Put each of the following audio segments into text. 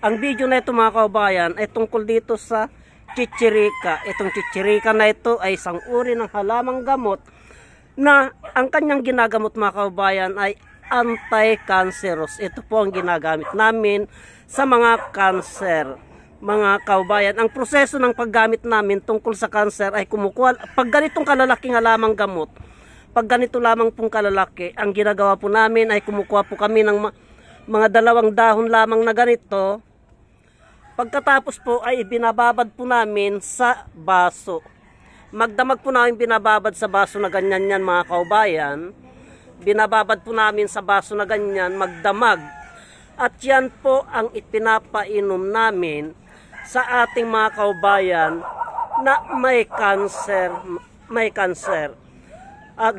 Ang video na ito mga kababayan ay tungkol dito sa chichirika. Itong chichirika na ito ay isang uri ng halamang gamot na ang kanyang ginagamot mga kababayan ay anti-cancerous. Ito po ang ginagamit namin sa mga cancer. Mga kababayan, ang proseso ng paggamit namin tungkol sa cancer ay kumukuha, pag ganitong kalalaking halamang gamot, pag ganito lamang pong kalalaki, ang ginagawa po namin ay kumukuha po kami ng mga 2 dahon lamang na ganito. Pagkatapos po ay binababad po namin sa baso. Magdamag po namin binababad sa baso na ganyan yan mga kaubayan. Binababad po namin sa baso na ganyan, magdamag. At yan po ang ipinapainom namin sa ating mga kaubayan na may cancer.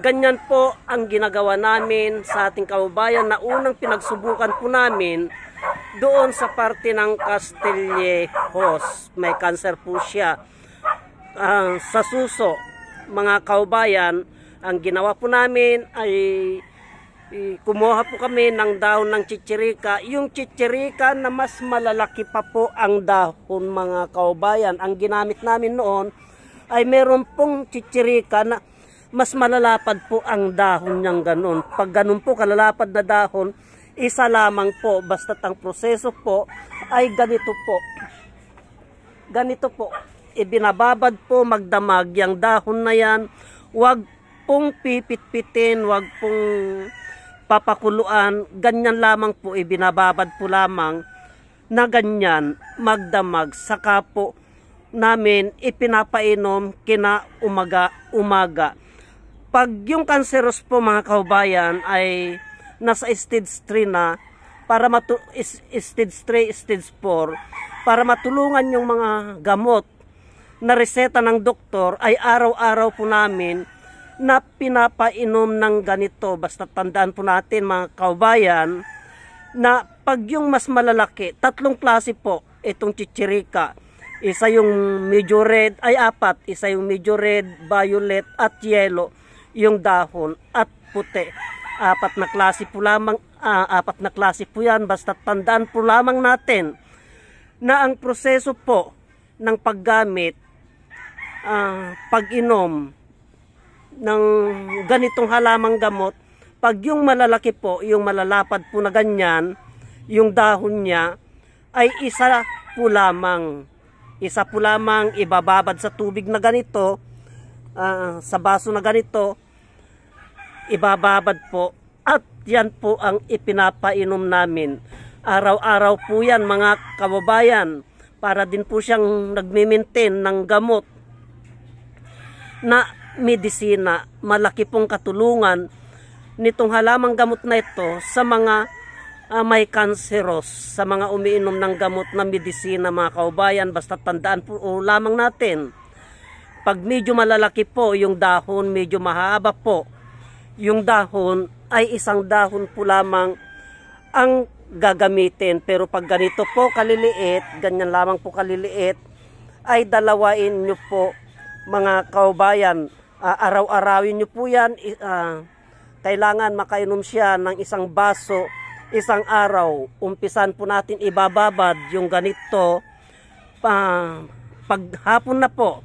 Ganyan po ang ginagawa namin sa ating kaubayan na unang pinagsubukan po namin doon sa parte ng Castillejos. May cancer po siya. Sa suso, mga kaubayan, ang ginawa po namin ay kumuha po kami ng dahon ng chichirika. Yung chichirika na mas malalaki pa po ang dahon mga kaubayan. Ang ginamit namin noon ay meron pong chichirika na mas malalapad po ang dahon niyang ganun. Pag ganun po kalalapad na dahon, isa lamang po, basta't ang proseso po ay ganito po. Ganito po, ibinababad po magdamag yung dahon na yan. Huwag pong pipit-pitin, huwag pong papakuluan. Ganyan lamang po, ibinababad po lamang na ganyan magdamag. Saka po namin ipinapainom kina umaga. Pag yung cancerous po mga kaubayan ay nasa stage 3 na, stage 3, stage 4, para matulungan yung mga gamot na reseta ng doktor, ay araw-araw po namin na pinapainom ng ganito. Basta tandaan po natin mga kaubayan na pag yung mas malalaki, 3 klase po itong chichirika. Isa yung medyo red, ay 4, isa yung medyo red, violet at yellow yung dahon at puti. 4 na klase po lamang, 4 na klase po yan. Basta tandaan po lamang natin na ang proseso po ng paggamit, pag-inom ng ganitong halamang gamot, pag yung malalaki po, yung malalapad po na ganyan, yung dahon niya, ay isa po lamang ibababad sa tubig na ganito, sa baso na ganito, ibababad po, at yan po ang ipinapainom namin. Araw-araw po yan mga kababayan, para din po siyang nagme-maintain ng gamot na medisina. Malaki pong katulungan nitong halamang gamot na ito sa mga may cancerous, sa mga umiinom ng gamot na medisina mga kaubayan. Basta tandaan po lamang natin, pag medyo malalaki po yung dahon, medyo mahaba po yung dahon, ay isang dahon po lamang ang gagamitin. Pero pag ganito po kaliliit, ganyan lamang po kaliliit, ay dalawain nyo po mga kaubayan. Araw-arawin nyo po yan. Kailangan makainom siya ng isang baso isang araw. Umpisan po natin ibababad yung ganito pag hapon na po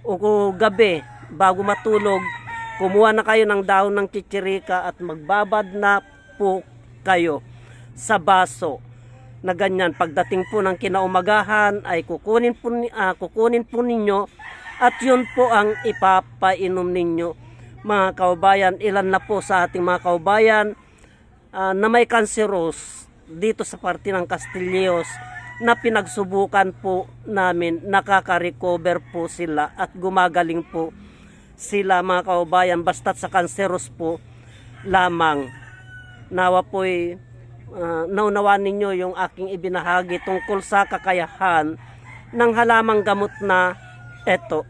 o gabi bago matulog. Kumuha na kayo ng dahon ng chichirika at magbabad na po kayo sa baso na ganyan. Pagdating po ng kinaumagahan ay kukunin po ninyo at yun po ang ipapainom ninyo mga kaubayan. Ilan na po sa ating mga kaubayan na may cancerous dito sa parte ng Castillejos na pinagsubukan po namin, nakaka-recover po sila at gumagaling po sila mga kaubayan. Basta't sa cancerous po lamang. Nawa po'y naunawaan ninyo yung aking ibinahagi tungkol sa kakayahan ng halamang gamot na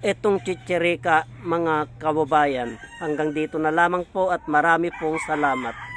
itong chichirika mga kababayan. Hanggang dito na lamang po at marami pong salamat.